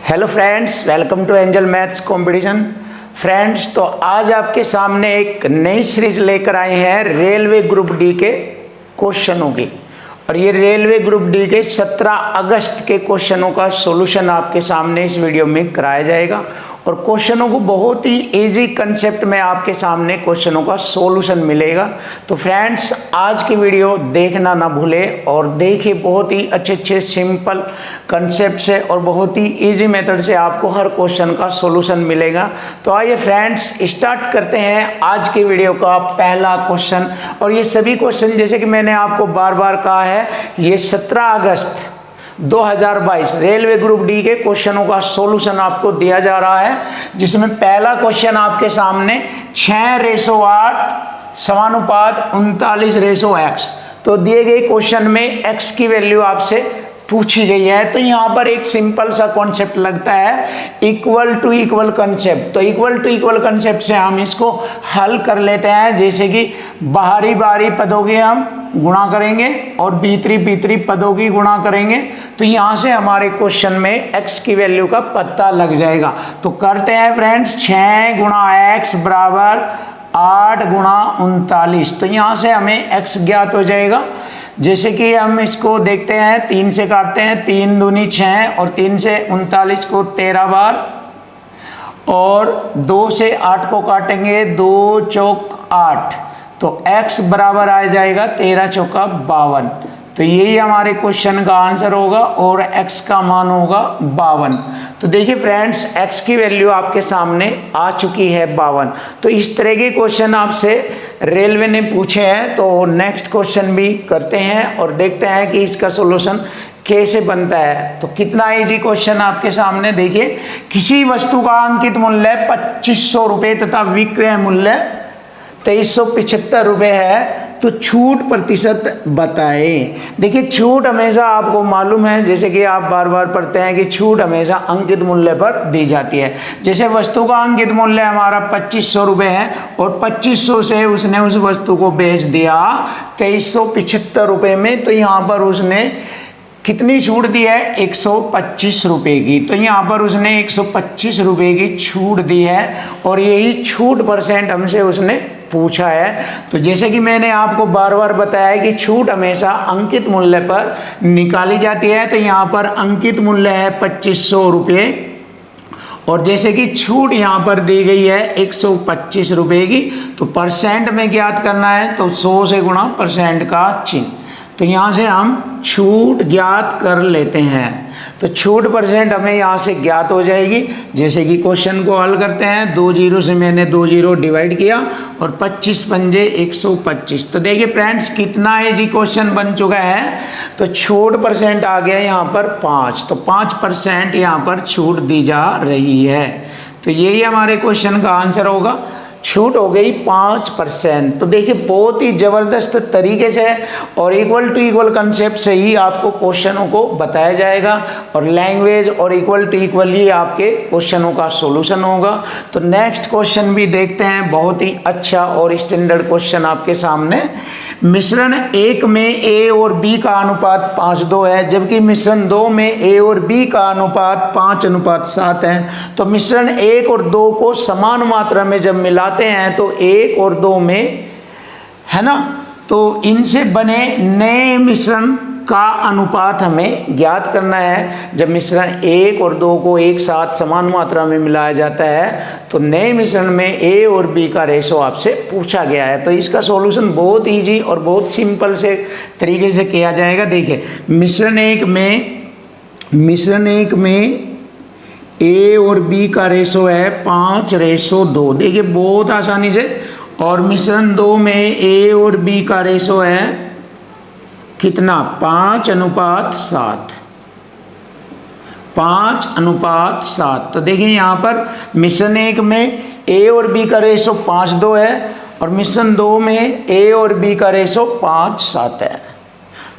Hello friends, welcome to angel maths competition. Friends, तो आज आपके सामने एक नई सीरीज लेकर आए हैं रेलवे ग्रुप डी के क्वेश्चनों की। और ये रेलवे ग्रुप डी के 17 अगस्त के क्वेश्चनों का सॉल्यूशन आपके सामने इस वीडियो में कराया जाएगा। और क्वेश्चनों को बहुत ही इजी कंसेप्ट में आपके सामने क्वेश्चनों का सॉल्यूशन मिलेगा। तो फ्रेंड्स, आज की वीडियो देखना ना भूलें और देखिए, बहुत ही अच्छे सिंपल कंसेप्ट से और बहुत ही इजी मेथड से आपको हर क्वेश्चन का सॉल्यूशन मिलेगा। तो आइए फ्रेंड्स, स्टार्ट करते हैं आज की वीडियो का पहला क्वेश्चन। और ये सभी क्वेश्चन, जैसे कि मैंने आपको बार बार कहा है, ये 17 अगस्त 2022 रेलवे ग्रुप डी के क्वेश्चनों का सॉल्यूशन आपको दिया जा रहा है, जिसमें पहला क्वेश्चन आपके सामने 6:8 समानुपात 39:x। तो दिए गए क्वेश्चन में x की वैल्यू आपसे पूछी गई है। तो यहाँ पर एक सिंपल सा कॉन्सेप्ट लगता है, इक्वल टू इक्वल कंसेप्ट। तो इक्वल टू इक्वल कंसेप्ट से हम इसको हल कर लेते हैं। जैसे कि बाहरी बाहरी पदों की हम गुणा करेंगे और भीतरी पदों की गुणा करेंगे, तो यहाँ से हमारे क्वेश्चन में x की वैल्यू का पता लग जाएगा। तो करते हैं फ्रेंड्स, 6 × x बराबर 8 × 39। तो यहाँ से हमें x ज्ञात हो जाएगा। जैसे कि हम इसको देखते हैं, 3 से काटते हैं, 3 दूनी 6 और 3 से 39 को 13 बार, और 2 से 8 को काटेंगे, 2 चौक 8। तो x बराबर आ जाएगा 13 चौका 52। तो यही हमारे क्वेश्चन का आंसर होगा और x का मान होगा 52। तो देखिए फ्रेंड्स, x की वैल्यू आपके सामने आ चुकी है 52। तो इस तरह के क्वेश्चन आपसे रेलवे ने पूछे हैं। तो नेक्स्ट क्वेश्चन भी करते हैं और देखते हैं कि इसका सॉल्यूशन कैसे बनता है। तो कितना इजी क्वेश्चन आपके सामने। देखिए, किसी वस्तु का अंकित मूल्य 2500 रुपये तथा विक्रय मूल्य 2375 रुपये है, तो छूट प्रतिशत बताएं। देखिए, छूट हमेशा आपको मालूम है, जैसे कि आप बार बार पढ़ते हैं कि छूट हमेशा अंकित मूल्य पर दी जाती है। जैसे वस्तु का अंकित मूल्य हमारा 2500 रुपये है और 2500 से उसने उस वस्तु को बेच दिया 2375 रुपये में, तो यहाँ पर उसने कितनी छूट दी है? 125 रुपये की। तो यहाँ पर उसने 125 रुपये की छूट दी है और यही छूट परसेंट हमसे उसने पूछा है। तो जैसे कि मैंने आपको बार बार बताया है कि छूट हमेशा अंकित मूल्य पर निकाली जाती है। तो यहाँ पर अंकित मूल्य है 2500 रुपये और जैसे कि छूट यहाँ पर दी गई है 125 रुपये की, तो परसेंट में ज्ञात करना है, तो 100 से गुणा परसेंट का चिन्ह। तो यहाँ से हम छूट ज्ञात कर लेते हैं। तो छूट परसेंट हमें यहाँ से ज्ञात हो जाएगी। जैसे कि क्वेश्चन को हल करते हैं, 2 जीरो से मैंने 2 जीरो डिवाइड किया और 25 पंजे 125। तो देखिए फ्रेंड्स, कितना इजी क्वेश्चन बन चुका है। तो छूट परसेंट आ गया यहाँ पर 5। तो 5% यहाँ पर छूट दी जा रही है। तो यही हमारे क्वेश्चन का आंसर होगा। छूट हो गई 5%। तो देखिए, बहुत ही ज़बरदस्त तरीके से और इक्वल टू इक्वल कंसेप्ट से ही आपको क्वेश्चनों को बताया जाएगा और लैंग्वेज और इक्वल टू इक्वल ही आपके क्वेश्चनों का सॉल्यूशन होगा। तो नेक्स्ट क्वेश्चन भी देखते हैं, बहुत ही अच्छा और स्टैंडर्ड क्वेश्चन आपके सामने। मिश्रण 1 में a और b का अनुपात 5:2 है, जबकि मिश्रण 2 में a और b का अनुपात 5:7 है। तो मिश्रण 1 और 2 को समान मात्रा में जब मिलाते हैं तो 1 और 2 में, है ना, तो इनसे बने नए मिश्रण का अनुपात हमें ज्ञात करना है। जब मिश्रण 1 और 2 को एक साथ समान मात्रा में मिलाया जाता है तो नए मिश्रण में a और b का रेशो आपसे पूछा गया है। तो इसका सॉल्यूशन बहुत इजी और बहुत सिंपल से तरीके से किया जाएगा। देखिए, मिश्रण 1 में a और b का रेशो है 5:2। देखिए, बहुत आसानी से। और मिश्रण 2 में a और b का रेशो है कितना? 5:7। 5:7। तो देखिए, यहाँ पर मिश्रण 1 में a और b का रेशो 5:2 है और मिश्रण 2 में a और b का रेशो 5:7 है।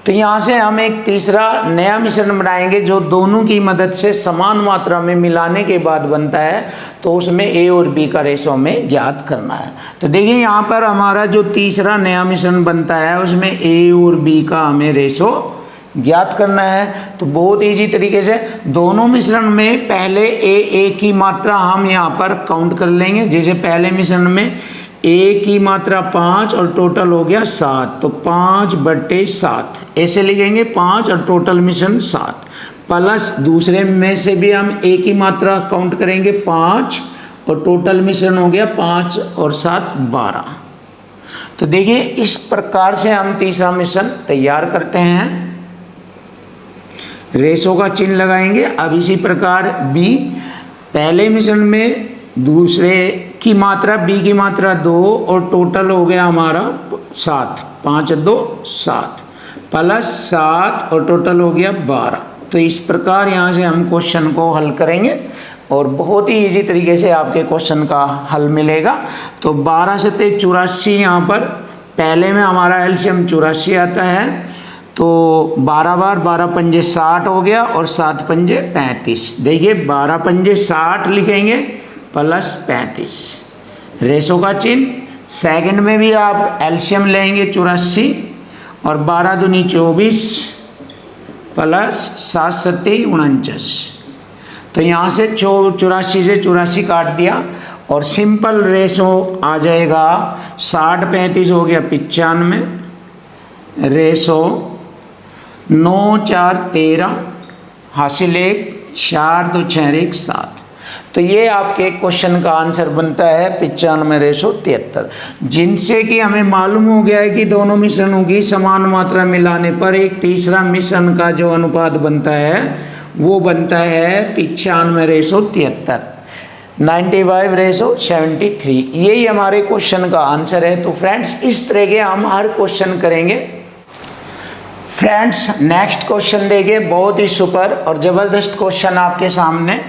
तो यहाँ से हम एक तीसरा नया मिश्रण बनाएंगे जो दोनों की मदद से समान मात्रा में मिलाने के बाद बनता है। तो उसमें a और b का रेशो हमें ज्ञात करना है। तो देखिए, यहाँ पर हमारा जो तीसरा नया मिश्रण बनता है उसमें a और b का हमें रेशो ज्ञात करना है तो बहुत इजी तरीके से दोनों मिश्रण में पहले ए की मात्रा हम यहाँ पर काउंट कर लेंगे। जैसे पहले मिश्रण में ए की मात्रा 5 और टोटल हो गया 7, तो 5/7 ऐसे लिखेंगे 5 और टोटल मिश्रण 7, प्लस दूसरे में से भी हम ए की मात्रा काउंट करेंगे 5 और टोटल मिश्रण हो गया 5 और 7 12। तो देखिए इस प्रकार से हम तीसरा मिश्रण तैयार करते हैं। रेशो का चिन्ह लगाएंगे। अब इसी प्रकार बी, पहले मिश्रण में दूसरे की मात्रा बी की मात्रा 2 और टोटल हो गया हमारा 7, 5 2 7 प्लस 7 और टोटल हो गया 12। तो इस प्रकार यहाँ से हम क्वेश्चन को हल करेंगे और बहुत ही इजी तरीके से आपके क्वेश्चन का हल मिलेगा। तो 12 से 84 यहाँ पर पहले में हमारा एलसीएम 84 आता है, तो 12 बार 12 पंजे 60 हो गया और 7 पंजे 35। देखिए 12 पंजे 60 लिखेंगे प्लस 35, रेशो का चिन्ह। सेकंड में भी आप एलसीएम लेंगे 84 और 12 दूनी 24 प्लस 7 सत्ते 49। तो यहाँ से 84 से 84 काट दिया और सिंपल रेशो आ जाएगा 60 35 हो गया 95, रेशो 9 4 13 हासिल 1 4 2 6 1 7। तो ये आपके क्वेश्चन का आंसर बनता है 95/73, जिनसे कि हमें मालूम हो गया है कि दोनों मिश्रणों की समान मात्रा मिलाने पर एक तीसरा मिश्रण का जो अनुपात बनता है वो बनता है 95/73, 95/73। यही हमारे क्वेश्चन का आंसर है। तो फ्रेंड्स इस तरह के हम हर क्वेश्चन करेंगे। फ्रेंड्स नेक्स्ट क्वेश्चन देखिए, बहुत ही सुपर और ज़बरदस्त क्वेश्चन आपके सामने।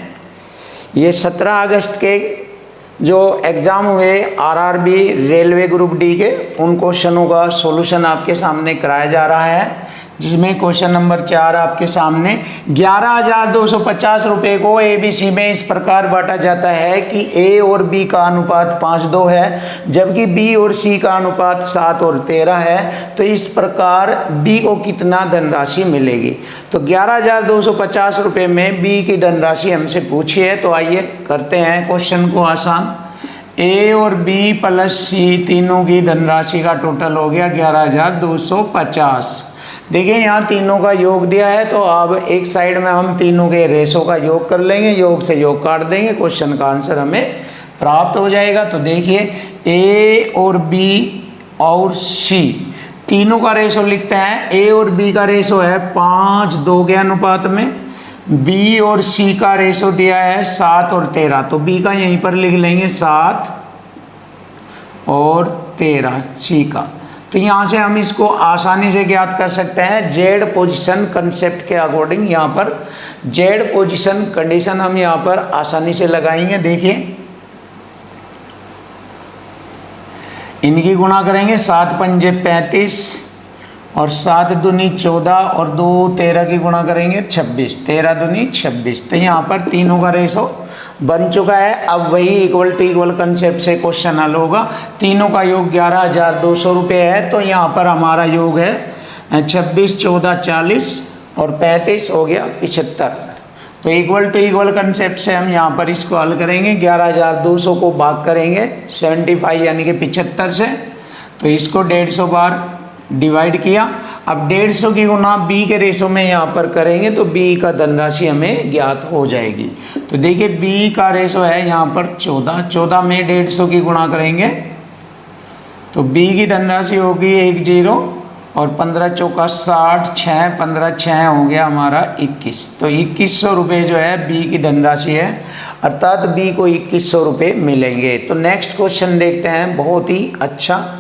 ये 17 अगस्त के जो एग्ज़ाम हुए आरआरबी रेलवे ग्रुप डी के, उन क्वेश्चनों का सॉल्यूशन आपके सामने कराया जा रहा है, जिसमें क्वेश्चन नंबर 4 आपके सामने 11,250 रुपये को ABC में इस प्रकार बांटा जाता है कि A और B का अनुपात 5:2 है, जबकि B और C का अनुपात 7 और 13 है। तो इस प्रकार B को कितना धनराशि मिलेगी? तो 11,250 रुपये में B की धनराशि हमसे पूछी है। तो आइए करते हैं क्वेश्चन को आसान। A और B प्लस C तीनों की धनराशि का टोटल हो गया 11,250। देखिए यहाँ तीनों का योग दिया है, तो अब एक साइड में हम तीनों के रेशो का योग कर लेंगे, योग से योग काट देंगे, क्वेश्चन का आंसर हमें प्राप्त हो जाएगा। तो देखिए A और B और C तीनों का रेशो लिखते हैं। A और B का रेशो है 5:2 के अनुपात में, B और C का रेशो दिया है 7 और 13, तो B का यहीं पर लिख लेंगे 7 और 13 C का। तो यहाँ से हम इसको आसानी से ज्ञात कर सकते हैं जेड पोजीशन कंसेप्ट के अकॉर्डिंग। यहाँ पर जेड पोजीशन कंडीशन हम यहाँ पर आसानी से लगाएंगे। देखिए इनकी गुणा करेंगे, 7 पंजे 35 और 7 दूनी 14 और 2 13 की गुणा करेंगे 26, 13 दूनी 26। तो यहाँ पर तीनों का रेशो बन चुका है। अब वही इक्वल टू इक्वल कंसेप्ट से क्वेश्चन हल होगा। तीनों का योग 11,200 रुपये है, तो यहाँ पर हमारा योग है 26 14 40 और 35 हो गया 75। तो इक्वल टू इक्वल कंसेप्ट से हम यहाँ पर इसको हल करेंगे। 11,200 को भाग करेंगे 75 यानी कि 75 से, तो इसको 150 बार डिवाइड किया। अब 150 की गुना B के रेशो में यहाँ पर करेंगे तो B का धनराशि हमें ज्ञात हो जाएगी। तो देखिए B का रेशो है यहाँ पर 14, 14 में 150 की गुणा करेंगे तो B की धनराशि होगी 10 और 15 चौका 60, 6 15 6 हो गया हमारा 21। तो 2100 रुपये जो है B की धनराशि है, अर्थात B को 2100 रुपये मिलेंगे। तो नेक्स्ट क्वेश्चन देखते हैं, बहुत ही अच्छा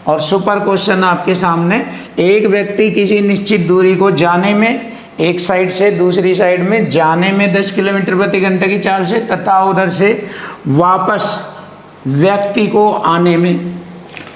और सुपर क्वेश्चन आपके सामने। एक व्यक्ति किसी निश्चित दूरी को जाने में, एक साइड से दूसरी साइड में जाने में 10 किलोमीटर प्रति घंटे की चाल से तथा उधर से वापस व्यक्ति को आने में,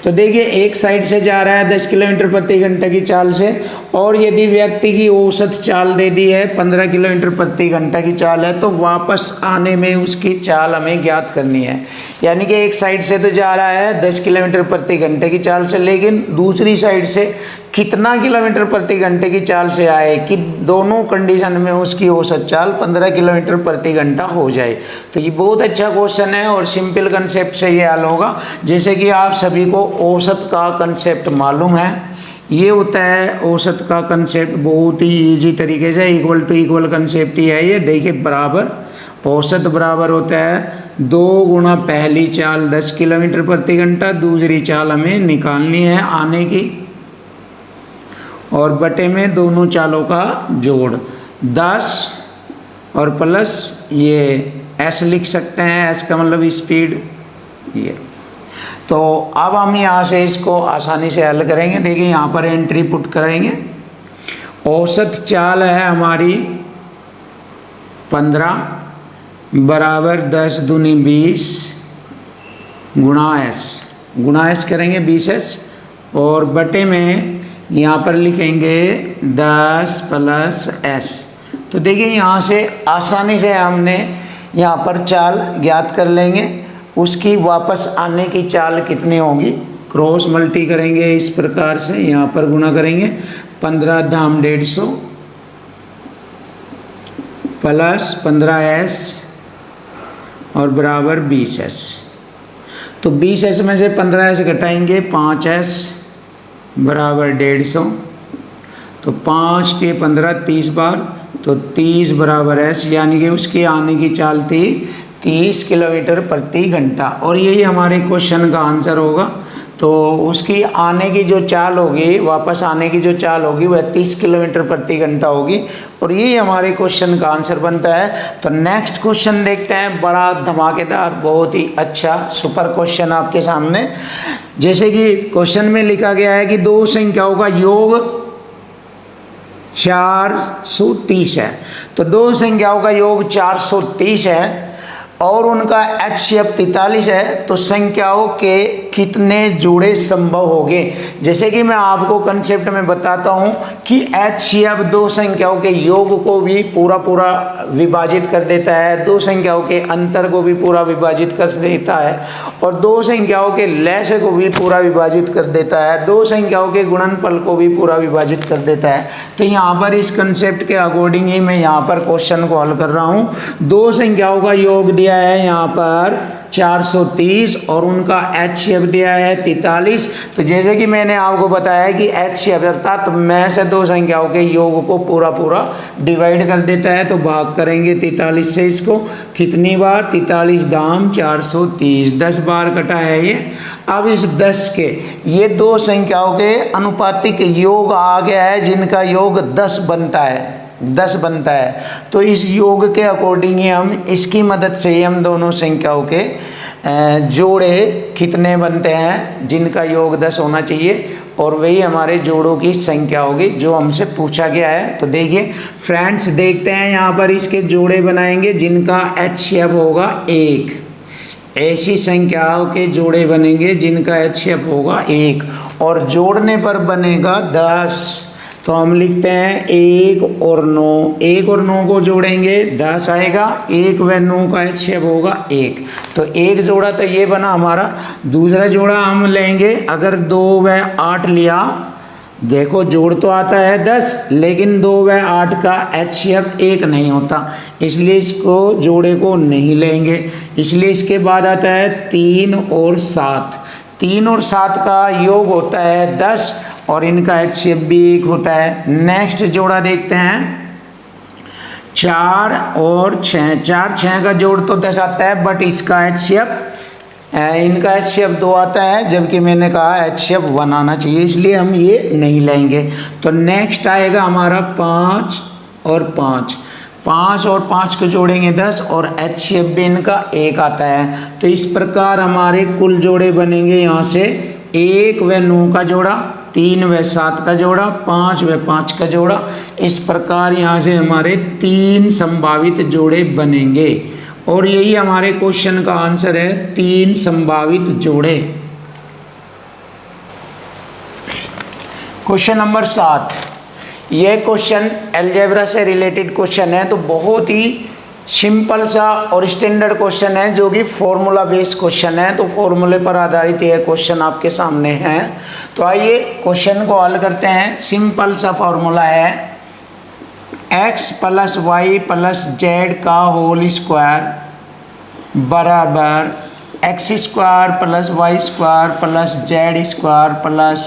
तो देखिए एक साइड से जा रहा है 10 किलोमीटर प्रति घंटे की चाल से और यदि व्यक्ति की औसत चाल दे दी है 15 किलोमीटर प्रति घंटा की चाल है, तो वापस आने में उसकी चाल हमें ज्ञात करनी है। यानी कि एक साइड से तो जा रहा है 10 किलोमीटर प्रति घंटे की चाल से, लेकिन दूसरी साइड से कितना किलोमीटर प्रति घंटे की चाल से आए कि दोनों कंडीशन में उसकी औसत चाल 15 किलोमीटर प्रति घंटा हो जाए। तो ये बहुत अच्छा क्वेश्चन है और सिंपल कंसेप्ट से ये हल होगा। जैसे कि आप सभी को औसत का कंसेप्ट मालूम है, ये होता है औसत का कंसेप्ट बहुत ही इजी तरीके से, इक्वल टू इक्वल कंसेप्ट ही है ये। देखिए बराबर, औसत बराबर होता है 2 गुना पहली चाल 10 किलोमीटर प्रति घंटा, दूसरी चाल हमें निकालनी है आने की, और बटे में दोनों चालों का जोड़ 10 और प्लस ये एस लिख सकते हैं, एस का मतलब स्पीड ये। तो अब हम यहाँ से इसको आसानी से हल करेंगे। देखिए यहाँ पर एंट्री पुट करेंगे, औसत चाल है हमारी 15 बराबर 10 दूनी 20 गुणा एस करेंगे 20s, और बटे में यहाँ पर लिखेंगे 10 प्लस एस। तो देखिए यहाँ से आसानी से हमने यहाँ पर चाल ज्ञात कर लेंगे, उसकी वापस आने की चाल कितनी होगी, क्रॉस मल्टी करेंगे इस प्रकार से, यहाँ पर गुणा करेंगे 15 धाम 150 प्लस 15s और बराबर 20s। तो 20s में से 15s घटाएंगे 5s बराबर 150, तो 5 के 15 30 बार, तो 30 बराबर s, यानी कि उसकी आने की चाल थी 30 किलोमीटर प्रति घंटा, और यही हमारे क्वेश्चन का आंसर होगा। तो उसकी आने की जो चाल होगी, वापस आने की जो चाल होगी वह 30 किलोमीटर प्रति घंटा होगी, और यही हमारे क्वेश्चन का आंसर बनता है। तो नेक्स्ट क्वेश्चन देखते हैं, बड़ा धमाकेदार, बहुत ही अच्छा सुपर क्वेश्चन आपके सामने। जैसे कि क्वेश्चन में लिखा गया है कि दो संख्याओं का योग 430 है। तो दो संख्याओं का योग 430 है और उनका HCF 43 है, तो संख्याओं के कितने जोड़े संभव होंगे। जैसे कि मैं आपको कंसेप्ट में बताता हूं कि HCF दो संख्याओं के योग को भी पूरा विभाजित कर देता है, दो संख्याओं के अंतर को भी पूरा विभाजित कर देता है, और दो संख्याओं के लय को भी पूरा विभाजित कर देता है, दो संख्याओं के गुणनफल को भी पूरा विभाजित कर देता है। तो यहाँ पर इस कंसेप्ट के अकॉर्डिंग ही मैं यहाँ पर क्वेश्चन को हल कर रहा हूँ। दो संख्याओं का योग दिया है यहाँ पर 430 और उनका HCF दिया है 43। तो जैसे कि मैंने आपको बताया कि HCF अर्थात में से दो संख्याओं के योग को पूरा डिवाइड कर देता है, तो भाग करेंगे 43 से इसको, कितनी बार, 43 दाम 430, 10 बार कटा है ये। अब इस 10 के ये दो संख्याओं के अनुपातिक योग आ गया है, जिनका योग 10 बनता है। तो इस योग के अकॉर्डिंग ही हम इसकी मदद से ही हम दोनों संख्याओं के जोड़े कितने बनते हैं, जिनका योग 10 होना चाहिए, और वही हमारे जोड़ों की संख्या होगी जो हमसे पूछा गया है। तो देखिए फ्रेंड्स, देखते हैं यहाँ पर इसके जोड़े बनाएंगे जिनका HCF होगा 1। ऐसी संख्याओं के जोड़े बनेंगे जिनका HCF होगा 1 और जोड़ने पर बनेगा 10। तो हम लिखते हैं 1 और 9, 1 और 9 को जोड़ेंगे 10 आएगा, 1 व 9 का HCF होगा 1। तो एक जोड़ा तो ये बना हमारा। दूसरा जोड़ा हम लेंगे, अगर 2 व 8 लिया, देखो जोड़ तो आता है 10, लेकिन 2 व 8 का HCF 1 नहीं होता, इसलिए इसको जोड़े को नहीं लेंगे। इसलिए इसके बाद आता है 3 और 7। 3 और 7 का योग होता है 10 और इनका HCF भी 1 होता है। नेक्स्ट जोड़ा देखते हैं 4 और 6। 4 6 का जोड़ तो 10 आता है, बट इसका इनका HCF 2 आता है, जबकि मैंने कहा HCF 1 आना चाहिए, इसलिए हम ये नहीं लेंगे। तो नेक्स्ट आएगा हमारा 5 और 5। 5 और 5 को जोड़ेंगे 10 और HCF भी इनका 1 आता है। तो इस प्रकार हमारे कुल जोड़े बनेंगे यहाँ से 1 व 9 का जोड़ा, 3 व 7 का जोड़ा, 5 व 5 का जोड़ा। इस प्रकार यहाँ से हमारे 3 संभावित जोड़े बनेंगे और यही हमारे क्वेश्चन का आंसर है, 3 संभावित जोड़े। क्वेश्चन नंबर 7, ये क्वेश्चन अलजेब्रा से रिलेटेड क्वेश्चन है, तो बहुत ही सिंपल सा और स्टैंडर्ड क्वेश्चन है जो कि फॉर्मूला बेस्ड क्वेश्चन है। तो फॉर्मूले पर आधारित यह क्वेश्चन आपके सामने है। तो आइए क्वेश्चन को हल करते हैं। सिंपल सा फॉर्मूला है x plus Y plus Z का होल स्क्वायर बराबर X square plus Y square plus Z square plus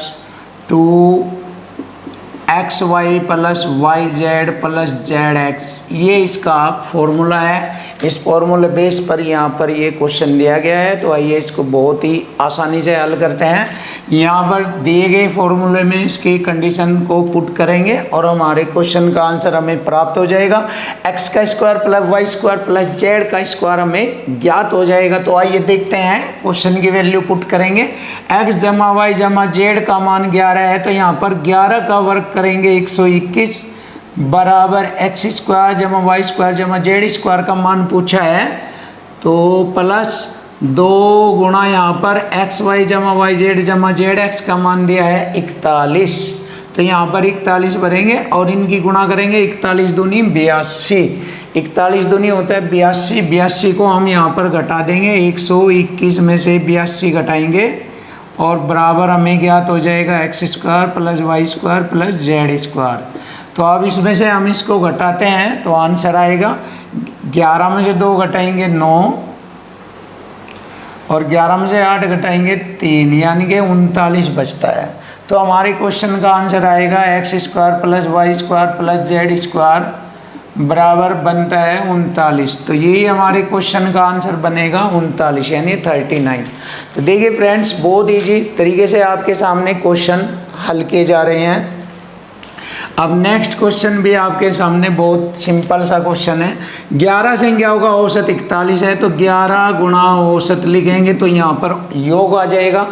2xy plus Y Z plus Z X, ये इसका फॉर्मूला है। इस फॉर्मूले बेस पर यहाँ पर ये क्वेश्चन दिया गया है। तो आइए इसको बहुत ही आसानी से हल करते हैं। यहाँ पर दिए गए फॉर्मूले में इसकी कंडीशन को पुट करेंगे और हमारे क्वेश्चन का आंसर हमें प्राप्त हो जाएगा। एक्स का square plus Y square plus Z का स्क्वायर हमें ज्ञात हो जाएगा। तो आइए देखते हैं, क्वेश्चन की वैल्यू पुट करेंगे। एक्स जमा वाई जमा जेड का मान 11 है, तो यहाँ पर 11 का वर्ग करेंगे 121 बराबर एक्स स्क्वायर जमा वाई स्क्वायर जमा जेड स्क्वायर का मान पूछा है, तो प्लस 2 गुणा यहाँ पर एक्स वाई जमा वाई जेड जमा जेड एक्स का मान दिया है 41। तो यहाँ पर 41 भरेंगे और इनकी गुणा करेंगे। 41 दूनी 82, 41 दूनी होता है 82। 82 को हम यहाँ पर घटा देंगे, 121 में से 82 घटाएंगे और बराबर हमें ज्ञात हो जाएगा X square plus Y square plus Z square. तो अब इसमें से हम इसको घटाते हैं तो आंसर आएगा 11 में से 2 घटाएंगे 9 और 11 में से 8 घटाएंगे 3, यानी कि 39 बचता है। तो हमारे क्वेश्चन का आंसर आएगा X square plus Y square plus Z square बराबर बनता है 39। तो यही हमारे क्वेश्चन का आंसर बनेगा 39 यानी 39। तो देखिए फ्रेंड्स, बहुत ईजी तरीके से आपके सामने क्वेश्चन हल किए जा रहे हैं। अब नेक्स्ट क्वेश्चन भी आपके सामने बहुत सिंपल सा क्वेश्चन है। 11 संख्याओं का औसत 41 है, तो 11 गुणा औसत लिखेंगे तो यहाँ पर योग आ जाएगा।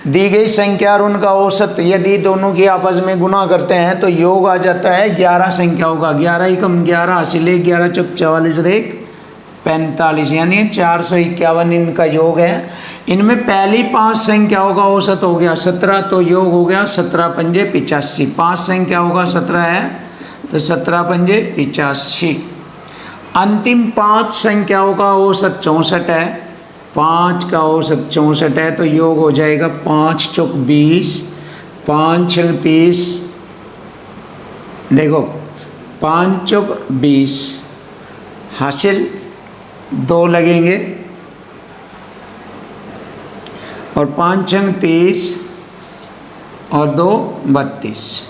दी गई संख्या और उनका औसत यदि दोनों की आपस में गुणा करते हैं तो योग आ जाता है 11 संख्याओं का। 11 एकम 11 हासिल 11 चौक 44 रेख 45 यानी 451 इनका योग है। इनमें पहली 5 संख्याओं का औसत हो गया 17, तो योग हो गया 17 पंजे 85। 5 संख्याओं का 17 है तो 17 पंजे 85। अंतिम 5 संख्याओं का औसत 64 है, 5 का औसत 64 है तो योग हो जाएगा 5 चौक 20, 5 छक 30, देखो 5 चौक 20 हासिल 2 लगेंगे और 5 छक 30 और 2 32।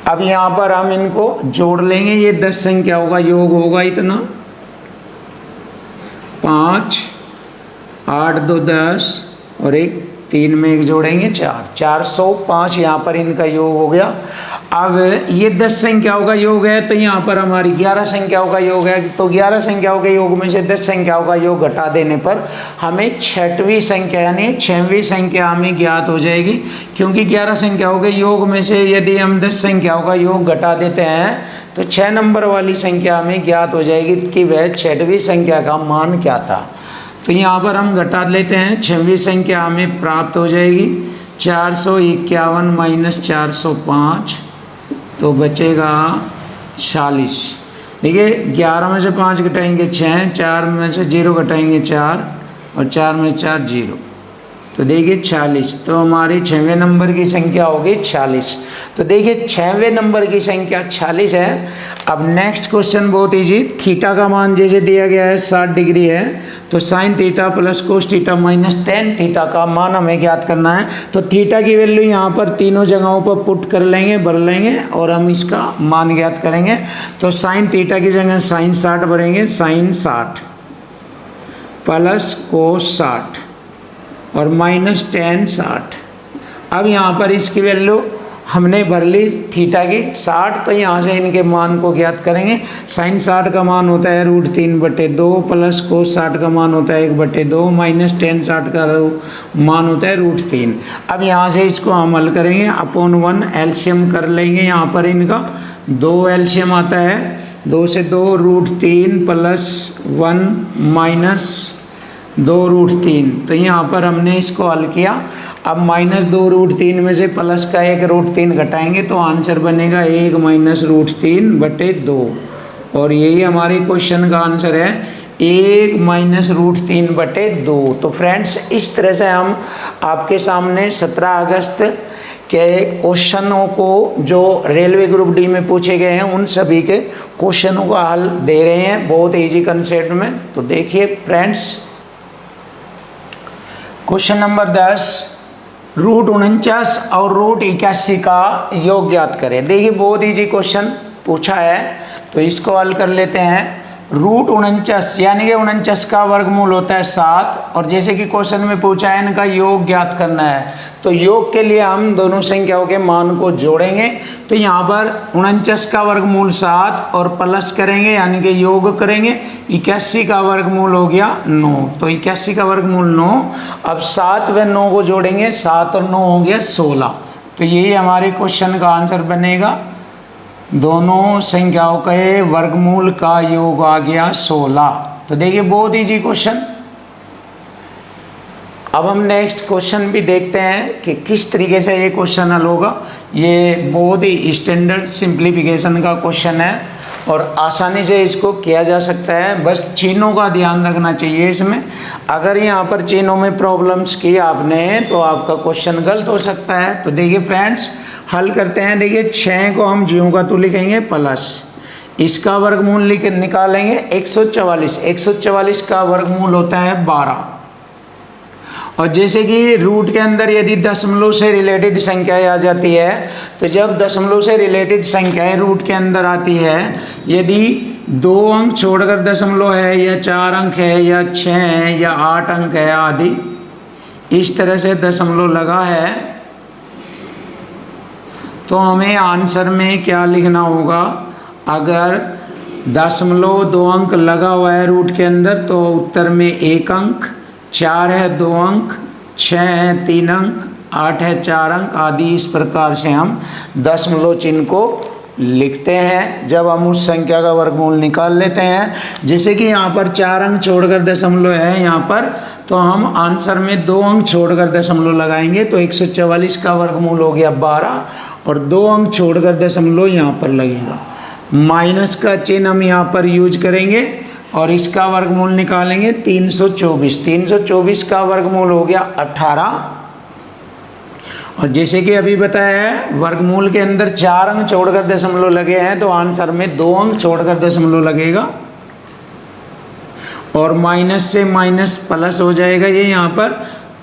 अब यहाँ पर हम इनको जोड़ लेंगे। ये 10 संख्याओं का योग होगा इतना 5, 8 2 10 और 1 3 में 1 जोड़ेंगे 4, 405 यहाँ पर इनका योग हो गया। अब ये 10 संख्याओं का योग है तो यहाँ पर हमारी 11 संख्याओं का योग है, तो 11 संख्याओं के योग में से 10 संख्याओं का योग घटा देने पर हमें 6वीं संख्या यानी 6वीं संख्या हमें ज्ञात हो जाएगी। क्योंकि 11 संख्याओं के योग में से यदि हम 10 संख्याओं का योग घटा देते हैं तो 6 नंबर वाली संख्या हमें ज्ञात हो जाएगी कि वह 6वीं संख्या का मान क्या था। तो यहाँ पर हम घटा लेते हैं। 6वीं संख्या हमें प्राप्त हो जाएगी 451 माइनस 405, तो बचेगा 46। देखिए 11 में से 5 घटाएंगे 6, 4 में से 0 घटाएंगे 4 और 4 में 4 0, तो देखिए 46। तो हमारी 6वें नंबर की संख्या होगी 46। तो देखिए 6वें नंबर की संख्या 46 है। अब नेक्स्ट क्वेश्चन बहुत इजी। थीटा का मान जैसे दिया गया है 60 डिग्री है, तो sine theta plus cos theta minus tan theta का मान हमें ज्ञात करना है। तो थीटा की वैल्यू यहाँ पर तीनों जगहों पर पुट कर लेंगे, भर लेंगे और हम इसका मान ज्ञात करेंगे। तो साइन थीटा की जगह साइन 60 भरेंगे, साइन 60 प्लस कोस 60 और माइनस टेन 60। अब यहाँ पर इसकी वैल्यू हमने भर ली थीटा की 60, तो यहाँ से इनके मान को ज्ञात करेंगे। साइन 60 का मान होता है √3/2 प्लस कोस 60 का मान होता है 1/2 माइनस टेन 60 का मान होता है √3। अब यहाँ से इसको हम हल करेंगे, अपॉन 1 एलसीएम कर लेंगे। यहाँ पर इनका 2 एलसीएम आता है, 2 से 2 √3 प्लस 1 माइनस 2 √3। तो यहाँ पर हमने इसको हल किया। अब -2√3 में से प्लस का 1√3 घटाएंगे तो आंसर बनेगा 1 - √3/2 और यही हमारे क्वेश्चन का आंसर है 1 - √3/2। तो फ्रेंड्स इस तरह से हम आपके सामने 17 अगस्त के क्वेश्चनों को जो रेलवे ग्रुप डी में पूछे गए हैं उन सभी के क्वेश्चनों का हल दे रहे हैं बहुत इजी कंसेप्ट में। तो देखिए फ्रेंड्स, क्वेश्चन नंबर 10, √49 और √81 का योग ज्ञात करें। देखिए बहुत इजी क्वेश्चन पूछा है, तो इसको हल कर लेते हैं। √49 यानी कि 49 का वर्गमूल होता है 7 और जैसे कि क्वेश्चन में पूछा है इनका योग ज्ञात करना है, तो योग के लिए हम दोनों संख्याओं के मान को जोड़ेंगे। तो यहाँ पर 49 का वर्गमूल 7 और प्लस करेंगे यानी कि योग करेंगे, 81 का वर्गमूल हो गया 9, तो 81 का वर्गमूल 9। अब 7 व 9 को जोड़ेंगे, 7 और 9 हो गया 16। तो यही हमारे क्वेश्चन का आंसर बनेगा। दोनों संख्याओं के वर्गमूल का योग आ गया 16। तो देखिए बहुत इजी क्वेश्चन। अब हम नेक्स्ट क्वेश्चन भी देखते हैं कि किस तरीके से ये क्वेश्चन हल होगा। ये बहुत ही स्टैंडर्ड सिंप्लीफिकेशन का क्वेश्चन है और आसानी से इसको किया जा सकता है, बस चिन्हों का ध्यान रखना चाहिए इसमें। अगर यहाँ पर चिन्हों में प्रॉब्लम्स की आपने तो आपका क्वेश्चन गलत हो सकता है। तो देखिए फ्रेंड्स हल करते हैं। देखिए 6 को हम ज्यों का तो लिखेंगे प्लस, इसका वर्गमूल निकालेंगे 144। 144 का वर्गमूल होता है 12 और जैसे कि रूट के अंदर यदि दशमलव से रिलेटेड संख्याएं आ जाती है, तो जब दशमलव से रिलेटेड संख्याएं रूट के अंदर आती है, यदि 2 अंक छोड़कर दशमलव है या 4 अंक है या 6 है या 8 अंक है आदि इस तरह से दशमलव लगा है, तो हमें आंसर में क्या लिखना होगा। अगर दशमलव 2 अंक लगा हुआ है रूट के अंदर तो उत्तर में 1 अंक, 4 है 2 अंक, 6 है 3 अंक, 8 है 4 अंक आदि इस प्रकार से हम दशमलव चिन्ह को लिखते हैं जब हम उस संख्या का वर्गमूल निकाल लेते हैं। जैसे कि यहाँ पर 4 अंक छोड़कर दशमलव है यहाँ पर, तो हम आंसर में 2 अंक छोड़कर दशमलव लगाएंगे, तो 144 का वर्गमूल हो गया 12 और 2 अंक छोड़कर दशमलव यहाँ पर लगेगा। माइनस का चिन्ह हम यहाँ पर यूज करेंगे और इसका वर्गमूल निकालेंगे 324। 324 का वर्गमूल हो गया 18 और जैसे कि अभी बताया है वर्गमूल के अंदर 4 अंक छोड़कर दशमलव लगे हैं, तो आंसर में 2 अंक छोड़कर दशमलव लगेगा और माइनस से माइनस प्लस हो जाएगा। ये यहाँ पर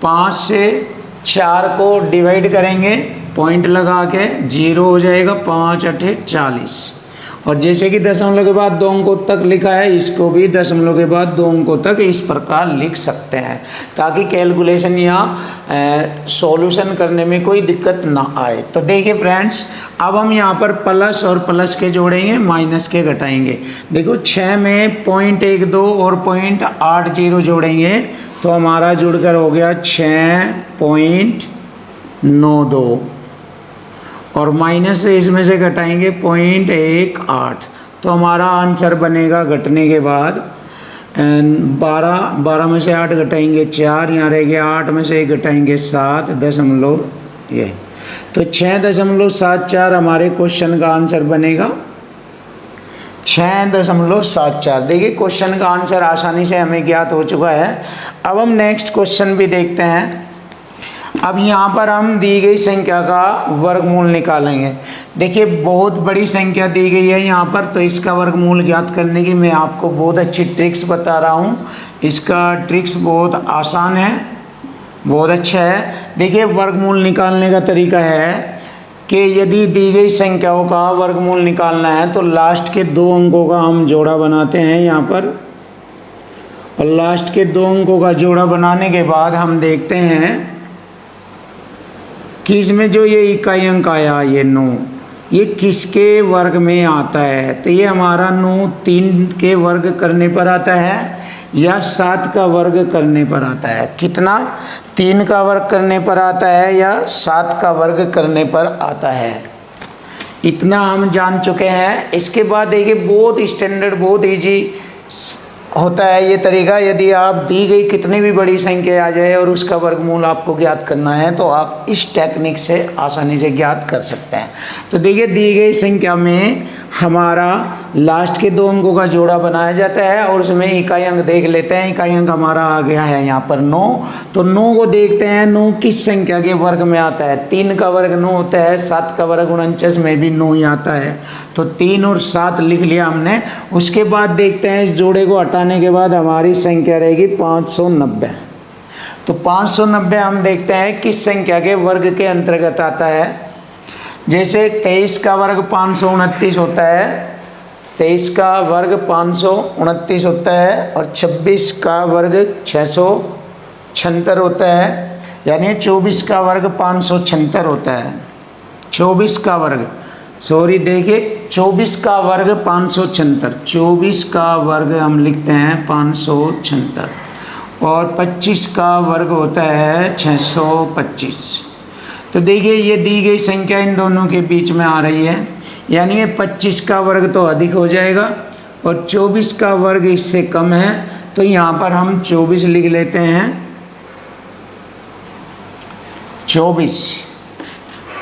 5 से 4 को डिवाइड करेंगे पॉइंट लगा के 0 हो जाएगा, 5 8 40 और जैसे कि दशमलव के बाद 2 अंकों तक लिखा है, इसको भी दशमलव के बाद 2 अंकों तक इस प्रकार लिख सकते हैं ताकि कैलकुलेशन या सॉल्यूशन करने में कोई दिक्कत ना आए। तो देखिए फ्रेंड्स अब हम यहाँ पर प्लस और प्लस के जोड़ेंगे, माइनस के घटाएंगे। देखो 6 में 0.12 और 0.80 जोड़ेंगे तो हमारा जुड़कर हो गया 6.92 और माइनस से इसमें से घटाएंगे 0.18, तो हमारा आंसर बनेगा घटने के बाद 12 में से 8 घटाएंगे 4, यहाँ रह गया 8 में से 1 घटाएंगे 7 दशमलव ये, तो 6.74 हमारे क्वेश्चन का आंसर बनेगा 6.74। देखिए क्वेश्चन का आंसर आसानी से हमें ज्ञात हो चुका है। अब हम नेक्स्ट क्वेश्चन भी देखते हैं। अब यहाँ पर हम दी गई संख्या का वर्गमूल निकालेंगे। देखिए बहुत बड़ी संख्या दी गई है यहाँ पर, तो इसका वर्गमूल ज्ञात करने की मैं आपको बहुत अच्छी ट्रिक्स बता रहा हूँ। इसका ट्रिक्स बहुत आसान है, बहुत अच्छा है। देखिए वर्गमूल निकालने का तरीका है कि यदि दी गई संख्याओं का वर्गमूल निकालना है तो लास्ट के 2 अंकों का हम जोड़ा बनाते हैं यहाँ पर, और लास्ट के 2 अंकों का जोड़ा बनाने के बाद हम देखते हैं कि इसमें जो ये इकाई अंक आया ये 9, ये किसके वर्ग में आता है। तो ये हमारा 9 3 के वर्ग करने पर आता है या 7 का वर्ग करने पर आता है। कितना? 3 का वर्ग करने पर आता है या 7 का वर्ग करने पर आता है। इतना हम जान चुके हैं। इसके बाद देखिए बहुत स्टैंडर्ड बहुत इजी होता है ये तरीका, यदि आप दी गई कितनी भी बड़ी संख्या आ जाए और उसका वर्गमूल आपको ज्ञात करना है तो आप इस टेक्निक से आसानी से ज्ञात कर सकते हैं। तो देखिए दी गई संख्या में हमारा लास्ट के 2 अंकों का जोड़ा बनाया जाता है और उसमें इकाई अंक देख लेते हैं। इकाई अंक हमारा आ गया है यहाँ पर 9। तो 9 को देखते हैं 9 किस संख्या के वर्ग में आता है। 3 का वर्ग 9 होता है, 7 का वर्ग 49 में भी 9 ही आता है। तो 3 और 7 लिख लिया हमने। उसके बाद देखते हैं इस जोड़े को हटाने के बाद हमारी संख्या रहेगी 590। तो 590 हम देखते हैं किस संख्या के वर्ग के अंतर्गत आता है। जैसे 23 का वर्ग 529 होता है, 23 का वर्ग 529 होता है और 26 का वर्ग 676 होता है, यानी 24 का वर्ग 576 होता है। 24 का वर्ग देखिए 24 का वर्ग 576, 24 का वर्ग हम लिखते हैं 576 और 25 का वर्ग होता है 625। तो देखिए ये दी गई संख्या इन दोनों के बीच में आ रही है, यानी ये 25 का वर्ग तो अधिक हो जाएगा और 24 का वर्ग इससे कम है। तो यहाँ पर हम 24 लिख लेते हैं, 24।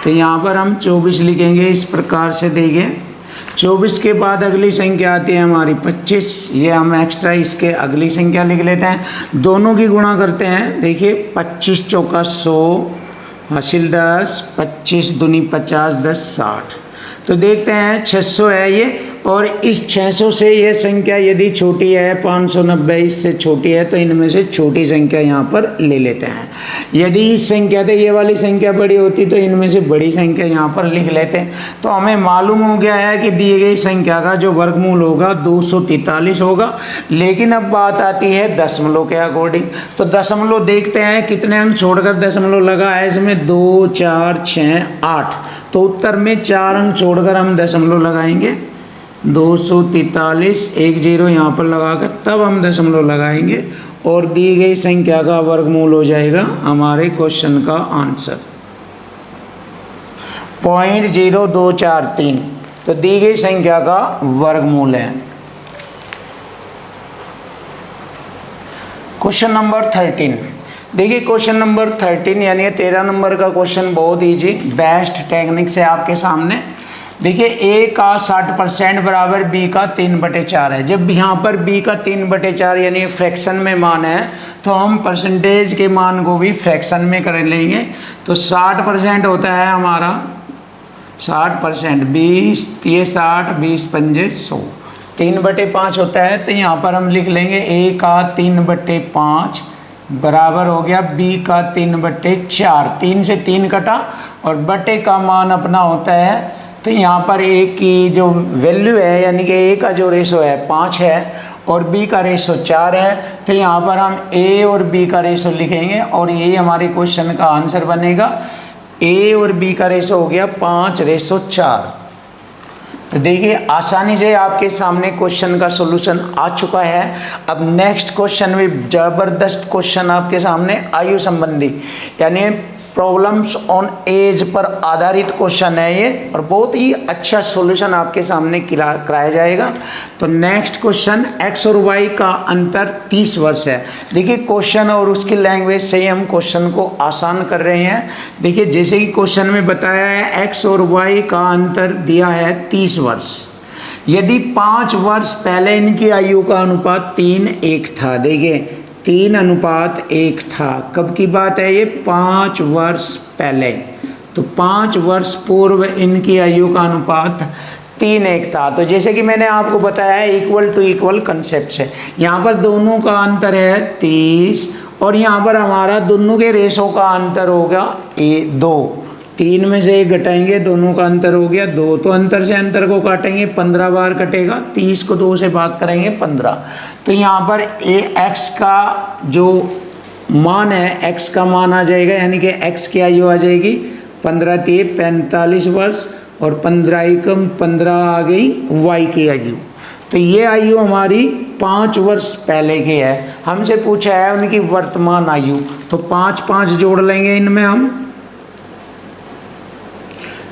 तो यहाँ पर हम 24 लिखेंगे इस प्रकार से। देखिए 24 के बाद अगली संख्या आती है हमारी 25। ये हम एक्स्ट्रा इसके अगली संख्या लिख लेते हैं, दोनों की गुणा करते हैं। देखिए 25 चौका 100 हासिल 10, 25 दूनी 50, 10 60। तो देखते हैं 600 है ये, और इस 600 से यह संख्या यदि छोटी है, 590 इससे छोटी है, तो इनमें से छोटी संख्या यहाँ पर ले लेते हैं। यदि इस संख्या से ये वाली संख्या बड़ी होती तो इनमें से बड़ी संख्या यहाँ पर लिख लेते हैं। तो हमें मालूम हो गया है कि दी गई संख्या का जो वर्गमूल होगा 243 होगा। लेकिन अब बात आती है दशमलव के अकॉर्डिंग। तो दशमलव देखते हैं कितने अंक छोड़कर दशमलव लगा है इसमें, 2, 4, 6, 8। तो उत्तर में 4 अंक छोड़कर हम दशमलव लगाएंगे, 243, 1 0 यहाँ पर लगाकर तब हम दशमलव लगाएंगे और दी गई संख्या का वर्गमूल हो जाएगा हमारे क्वेश्चन का आंसर 0.0243। तो दी गई संख्या का वर्गमूल है। Question number 13। देखिए क्वेश्चन नंबर 13 यानी 13 नंबर का क्वेश्चन बहुत इजी, बेस्ट टेक्निक से आपके सामने। देखिए a का 60% बराबर b का 3/4 है। जब यहाँ पर b का 3/4 यानी फ्रैक्शन में मान है तो हम परसेंटेज के मान को भी फ्रैक्शन में कर लेंगे। तो 60% होता है हमारा 60%, 20 ये 60, 20 पंजे 100, 3/5 होता है। तो यहाँ पर हम लिख लेंगे a का 3/5 बराबर हो गया b का 3/4। 3 से 3 कटा और बटे का मान अपना होता है। तो यहाँ पर a की जो वैल्यू है यानी कि a का जो रेशो है 5 है और b का रेशो 4 है। तो यहाँ पर हम a और b का रेशो लिखेंगे और ये हमारे क्वेश्चन का आंसर बनेगा। a और b का रेशो हो गया 5:4। तो देखिए आसानी से आपके सामने क्वेश्चन का सॉल्यूशन आ चुका है। अब नेक्स्ट क्वेश्चन भी ज़बरदस्त क्वेश्चन आपके सामने आयु संबंधी यानी प्रॉब्लम्स ऑन एज पर आधारित क्वेश्चन है ये, और बहुत ही अच्छा सॉल्यूशन आपके सामने कराया जाएगा। तो नेक्स्ट क्वेश्चन x और y का अंतर 30 वर्ष है। देखिए क्वेश्चन और उसकी लैंग्वेज से ही हम क्वेश्चन को आसान कर रहे हैं। देखिए जैसे कि क्वेश्चन में बताया है x और y का अंतर दिया है 30 वर्ष। यदि 5 वर्ष पहले इनकी आयु का अनुपात 3:1 था। देखिए 3:1 था, कब की बात है ये, 5 वर्ष पहले। तो 5 वर्ष पूर्व इनकी आयु का अनुपात 3:1 था। तो जैसे कि मैंने आपको बताया है इक्वल टू इक्वल कंसेप्ट से, यहाँ पर दोनों का अंतर है 30 और यहाँ पर हमारा दोनों के रेशो का अंतर होगा 2। 3 में से 1 घटाएंगे, दोनों का अंतर हो गया 2। तो अंतर से अंतर को काटेंगे, 15 बार कटेगा, 30 को 2 से भाग करेंगे 15। तो यहाँ पर x का जो मान है, x का मान आ जाएगा यानी कि x की आयु आ जाएगी 15 × 45 वर्ष और 15 × 15 आ गई y की आयु। तो ये आयु हमारी 5 वर्ष पहले की है। हमसे पूछा है उनकी वर्तमान आयु, तो 5 जोड़ लेंगे इनमें हम।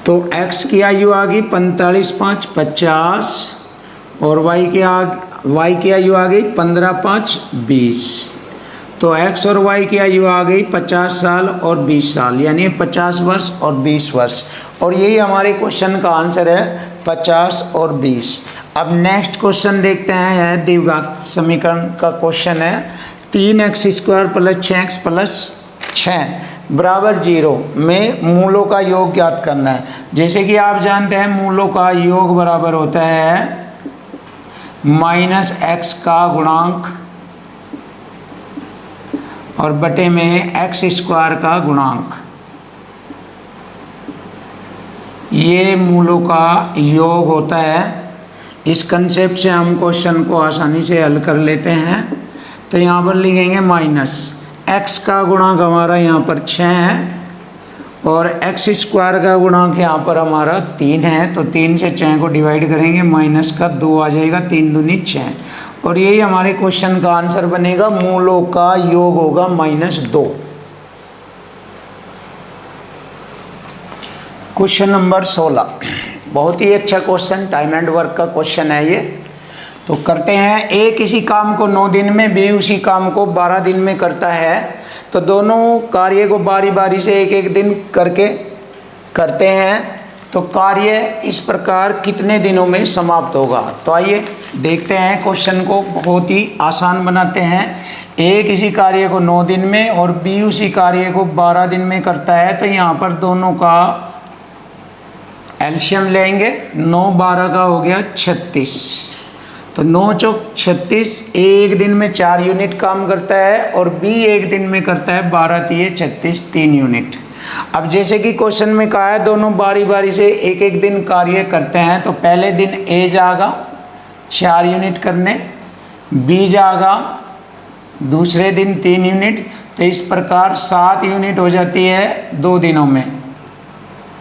तो x की आयु आ गई 45 × 5 = 50 और y की y की आयु आ गई 15 5 20, तो x और y की आयु आ गई 50 साल और 20 साल, यानी 50 वर्ष और 20 वर्ष। और यही हमारे क्वेश्चन का आंसर है 50 और 20। अब नेक्स्ट क्वेश्चन देखते हैं, यह द्विघात समीकरण का क्वेश्चन है। 3x² + 6x + 6 बराबर 0 में मूलों का योग ज्ञात करना है। जैसे कि आप जानते हैं मूलों का योग बराबर होता है -x का गुणांक और बटे में x² का गुणांक, ये मूलों का योग होता है। इस कंसेप्ट से हम क्वेश्चन को आसानी से हल कर लेते हैं। तो यहाँ पर लिखेंगे -x का गुणांक हमारा यहाँ पर 6 है और x² का गुणांक यहाँ पर हमारा 3 है, तो 3 से 6 को डिवाइड करेंगे, माइनस का 2 आ जाएगा, 3 दूनी 6, और यही हमारे क्वेश्चन का आंसर बनेगा। मूलों का योग होगा -2। क्वेश्चन नंबर 16, बहुत ही अच्छा क्वेश्चन, टाइम एंड वर्क का क्वेश्चन है ये। तो करते हैं, ए किसी काम को 9 दिन में, बी उसी काम को 12 दिन में करता है, तो दोनों कार्य को बारी बारी से एक एक दिन करके करते हैं, तो कार्य इस प्रकार कितने दिनों में समाप्त होगा। तो आइए देखते हैं क्वेश्चन को, बहुत ही आसान बनाते हैं। ए किसी कार्य को 9 दिन में और बी उसी कार्य को 12 दिन में करता है, तो यहाँ पर दोनों का एलसीएम लेंगे। 9 12 का हो गया 36, तो 9 चौक 36, एक दिन में 4 यूनिट काम करता है और बी एक दिन में करता है 12 तिये 36 3 यूनिट। अब जैसे कि क्वेश्चन में कहा है दोनों बारी बारी से एक एक दिन कार्य करते हैं, तो पहले दिन ए जाएगा 4 यूनिट करने, बी जाएगा दूसरे दिन 3 यूनिट, तो इस प्रकार 7 यूनिट हो जाती है 2 दिनों में,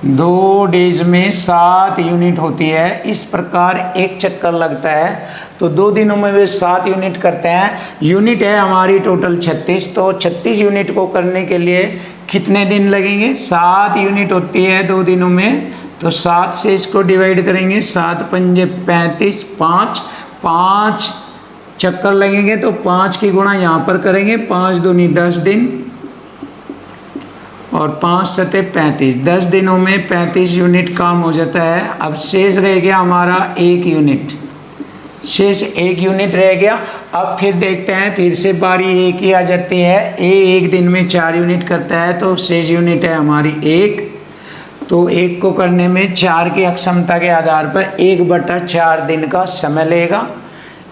2 डेज में 7 यूनिट होती है। इस प्रकार एक चक्कर लगता है, तो 2 दिनों में वे 7 यूनिट करते हैं। यूनिट है हमारी टोटल 36, तो 36 यूनिट को करने के लिए कितने दिन लगेंगे? 7 यूनिट होती है 2 दिनों में, तो 7 से इसको डिवाइड करेंगे, 7 पंजे 35, 5 चक्कर लगेंगे, तो 5 की गुणा यहाँ पर करेंगे, 5 दूनी 10 दिन और 5 सते 35, 10 दिनों में 35 यूनिट काम हो जाता है। अब शेष रह गया हमारा 1 यूनिट, शेष 1 यूनिट रह गया। अब फिर देखते हैं, फिर से बारी ए की आ जाती है। ए एक दिन में 4 यूनिट करता है, तो शेष यूनिट है हमारी 1, तो 1 को करने में 4 की अक्षमता के आधार पर 1/4 दिन का समय लेगा।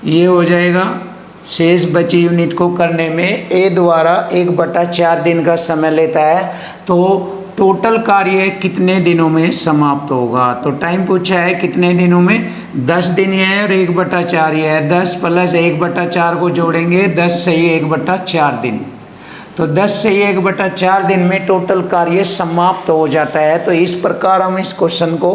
ये हो जाएगा शेष बची यूनिट को करने में ए द्वारा 1/4 दिन का समय लेता है, तो टोटल कार्य कितने दिनों में समाप्त होगा। तो टाइम पूछा है कितने दिनों में, 10 दिन है और 1/4 ही है, 10 + 1/4 को जोड़ेंगे, 10 से ही 1/4 दिन, तो 10 से ही 1/4 दिन में टोटल कार्य समाप्त हो जाता है। तो इस प्रकार हम इस क्वेश्चन को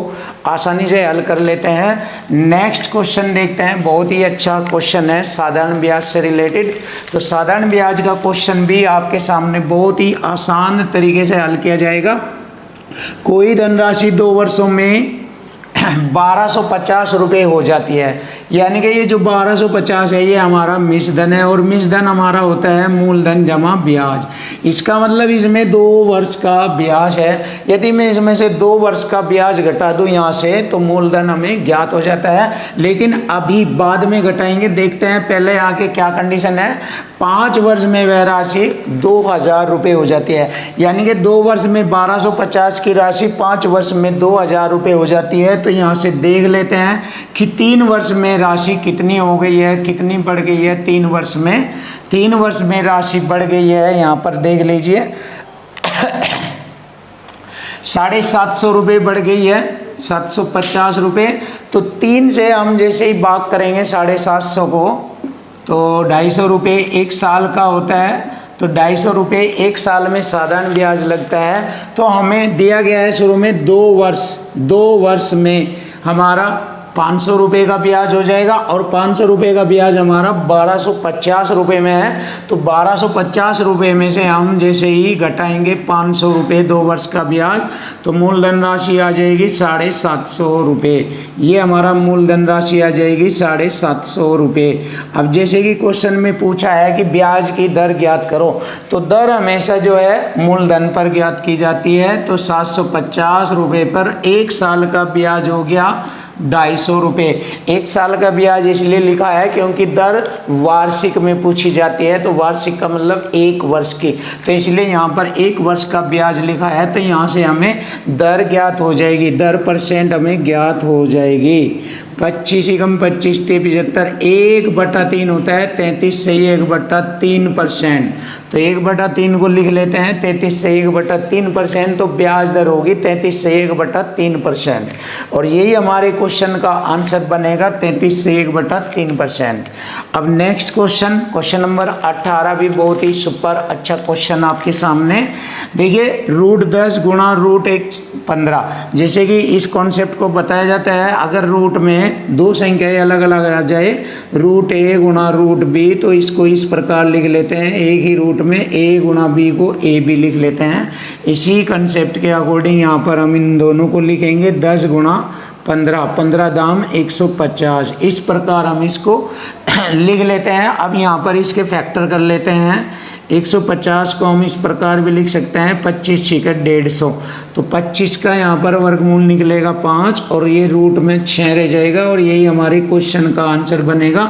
आसानी से हल कर लेते हैं। नेक्स्ट क्वेश्चन देखते हैं, बहुत ही अच्छा क्वेश्चन है साधारण ब्याज से रिलेटेड। तो साधारण ब्याज का क्वेश्चन भी आपके सामने बहुत ही आसान तरीके से हल किया जाएगा। कोई धनराशि 2 वर्षों में 1250 रुपये हो जाती है, यानी कि ये जो 1250 है ये हमारा मिश्रधन है, और मिश्रधन हमारा होता है मूलधन जमा ब्याज। इसका मतलब इसमें 2 वर्ष का ब्याज है। यदि मैं इसमें से 2 वर्ष का ब्याज घटा दूं यहाँ से, तो मूलधन हमें ज्ञात हो जाता है, लेकिन अभी बाद में घटाएंगे। देखते हैं पहले यहाँ के क्या कंडीशन है। 5 वर्ष में वह राशि 2000 रुपये हो जाती है, यानी कि 2 वर्ष में 1250 की राशि 5 वर्ष में 2000 रुपये हो जाती है। तो यहाँ से देख लेते हैं कि 3 वर्ष में राशि कितनी हो गई है, कितनी बढ़ गई है। 3 वर्ष में राशि बढ़ गई है, यहाँ पर देख लीजिए 750 रुपये बढ़ गई है, 750 रुपये। तो 3 से हम जैसे ही भाग करेंगे 750 को, तो 250 रुपये 1 साल का होता है, तो 250 रुपये 1 साल में साधारण ब्याज लगता है। तो हमें दिया गया है शुरू में 2 वर्ष में हमारा 500 रुपये का ब्याज हो जाएगा और 500 रुपये का ब्याज हमारा 1250 रुपये में है। तो 1250 रुपये में से हम जैसे ही घटाएंगे 500 रुपये 2 वर्ष का ब्याज, तो मूलधन राशि आ जाएगी 750 रुपये। ये हमारा मूलधन राशि आ जाएगी 750 रुपये। अब जैसे कि क्वेश्चन में पूछा है कि ब्याज की दर ज्ञात करो, तो दर हमेशा जो है मूलधन पर ज्ञात की जाती है। तो 750 रुपये पर 1 साल का ब्याज हो गया 250 रुपये। 1 साल का ब्याज इसलिए लिखा है क्योंकि दर वार्षिक में पूछी जाती है, तो वार्षिक का मतलब 1 वर्ष की, तो इसलिए यहाँ पर 1 वर्ष का ब्याज लिखा है। तो यहाँ से हमें दर ज्ञात हो जाएगी, दर परसेंट हमें ज्ञात हो जाएगी। 25 एकम 25 75, 1/3 होता है 33 से 1/3%। तो 1/3 को लिख लेते हैं 33 से 1/3%, तो ब्याज दर होगी 33 से 1/3%। और यही हमारे क्वेश्चन का आंसर बनेगा 33 से 1/3%। अब नेक्स्ट क्वेश्चन, क्वेश्चन नंबर 18 भी बहुत ही सुपर अच्छा क्वेश्चन आपके सामने। देखिए √10 गुणा √15, जैसे कि इस कॉन्सेप्ट को बताया जाता है अगर रूट में 2 संख्याएं अलग अलग आ जाए, √a गुणा √b, तो इसको इस प्रकार लिख लेते हैं, एक ही रूट में a गुणा b को a b लिख लेते हैं। इसी कंसेप्ट के अकॉर्डिंग यहाँ पर हम इन दोनों को लिखेंगे 10 गुणा 15, 15 दाम 150, इस प्रकार हम इसको लिख लेते हैं। अब यहाँ पर इसके फैक्टर कर लेते हैं। 150 को हम इस प्रकार भी लिख सकते हैं 25 × 150, तो 25 का यहाँ पर वर्गमूल निकलेगा 5 और ये रूट में 6 रह जाएगा और यही हमारे क्वेश्चन का आंसर बनेगा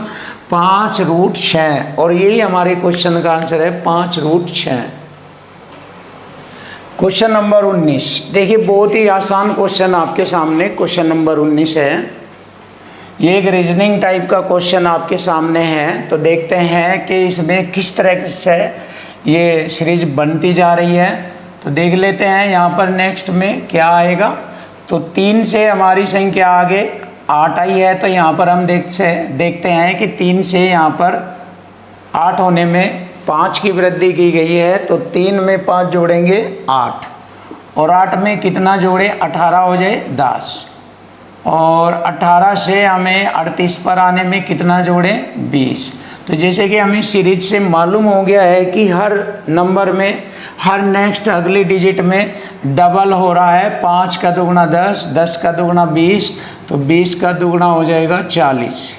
5√6। और यही हमारे क्वेश्चन का आंसर है 5√6। क्वेश्चन नंबर 19, देखिए बहुत ही आसान क्वेश्चन आपके सामने क्वेश्चन नंबर 19 है। ये एक रीजनिंग टाइप का क्वेश्चन आपके सामने है। तो देखते हैं कि इसमें किस तरह से ये सीरीज बनती जा रही है। तो देख लेते हैं यहाँ पर नेक्स्ट में क्या आएगा। तो 3 से हमारी संख्या आगे 8 आई है, तो यहाँ पर हम देखते हैं कि 3 से यहाँ पर 8 होने में 5 की वृद्धि की गई है। तो 3 में 5 जोड़ेंगे 8 और 8 में कितना जोड़े 18 हो जाए 10 और 18 से हमें 38 पर आने में कितना जोड़े 20। तो जैसे कि हमें सीरीज से मालूम हो गया है कि हर नंबर में हर नेक्स्ट अगली डिजिट में डबल हो रहा है। 5 का दुगुना 10, 10 का दुगुना 20, तो 20 का दुगुना हो जाएगा 40।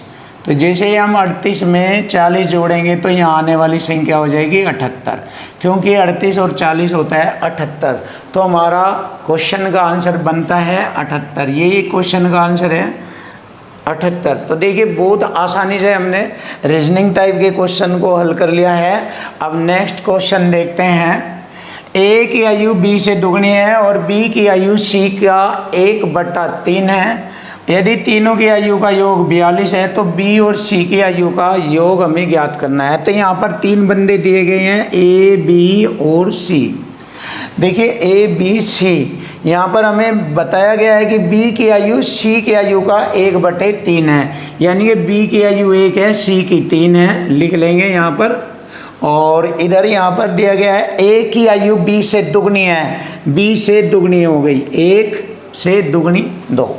तो जैसे ही हम 38 में 40 जोड़ेंगे तो यहाँ आने वाली संख्या हो जाएगी 78, क्योंकि 38 और 40 होता है 78। तो हमारा क्वेश्चन का आंसर बनता है 78। यही क्वेश्चन का आंसर है 78। तो देखिए बहुत आसानी से हमने रीजनिंग टाइप के क्वेश्चन को हल कर लिया है। अब नेक्स्ट क्वेश्चन देखते हैं। A की आयु B से दुगनी है और B की आयु C का 1/3 है। यदि तीनों की आयु का योग 42 है तो B और C की आयु का योग हमें ज्ञात करना है। तो यहाँ पर 3 बंदे दिए गए हैं A, B और C। देखिए A, B, C, यहाँ पर हमें बताया गया है कि B की आयु C की आयु का 1/3 है, यानी कि B की आयु 1 है, C की 3 है, लिख लेंगे यहाँ पर। और इधर यहाँ पर दिया गया है A की आयु B से दुगनी है, B से दुगनी हो गई, 1 से दुगनी 2।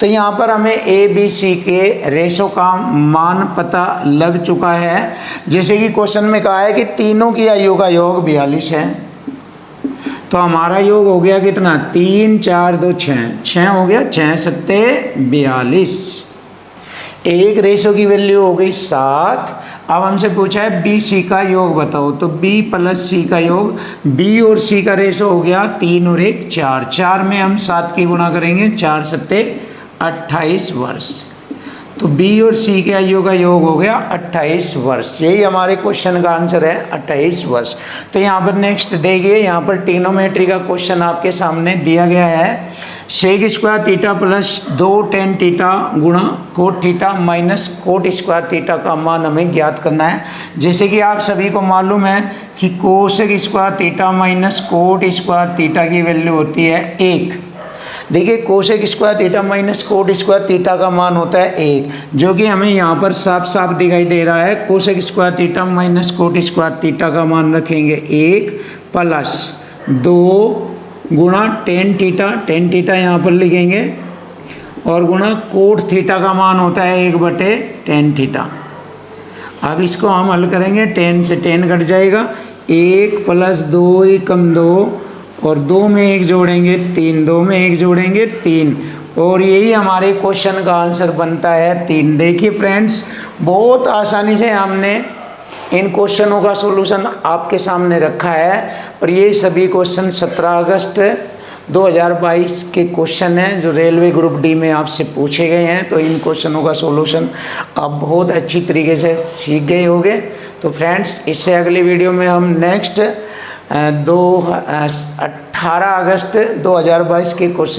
तो यहाँ पर हमें ए बी सी के रेशो का मान पता लग चुका है। जैसे कि क्वेश्चन में कहा है कि तीनों की आयु का योग 42 है, तो हमारा योग हो गया कितना 3 4 2 6 हो गया, 6 सत्ते 42। एक रेशो की वैल्यू हो गई 7। अब हमसे पूछा है बी सी का योग बताओ, तो बी प्लस सी का योग, बी और सी का रेशो हो गया 3 और 1 4, 4 में हम 7 की गुणा करेंगे, 4 सत्ते 28 वर्ष। तो B और C के आयु का योग हो गया 28 वर्ष। यही हमारे क्वेश्चन का आंसर है 28 वर्ष। तो यहाँ पर नेक्स्ट देखिए, यहाँ पर ट्रिग्नोमेट्री का क्वेश्चन आपके सामने दिया गया है। Sec square theta plus 2 tan theta गुणा cot theta minus cot square theta का मान हमें ज्ञात करना है। जैसे कि आप सभी को मालूम है कि cosec square theta minus cot square theta की वैल्यू होती है 1। देखिए cosec square theta minus cot square theta का मान होता है 1, जो कि हमें यहाँ पर साफ साफ दिखाई दे रहा है। Cosec square theta minus cot square theta का मान रखेंगे 1 प्लस 2 गुणा tan थीटा, tan थीटा यहाँ पर लिखेंगे और गुणा कोट थीटा का मान होता है 1/tan थीटा। अब इसको हम हल करेंगे, 10 से 10 कट जाएगा, 1 + 2 = 2 और 2 में 1 जोड़ेंगे 3, 2 में 1 जोड़ेंगे 3 और यही हमारे क्वेश्चन का आंसर बनता है 3। देखिए फ्रेंड्स, बहुत आसानी से हमने इन क्वेश्चनों का सॉल्यूशन आपके सामने रखा है और ये सभी क्वेश्चन 17 अगस्त 2022 के क्वेश्चन हैं जो रेलवे ग्रुप डी में आपसे पूछे गए हैं। तो इन क्वेश्चनों का सॉल्यूशन आप बहुत अच्छी तरीके से सीख गए होंगे। तो फ्रेंड्स, इससे अगली वीडियो में हम नेक्स्ट 18 अगस्त 2022 के क्वेश्चन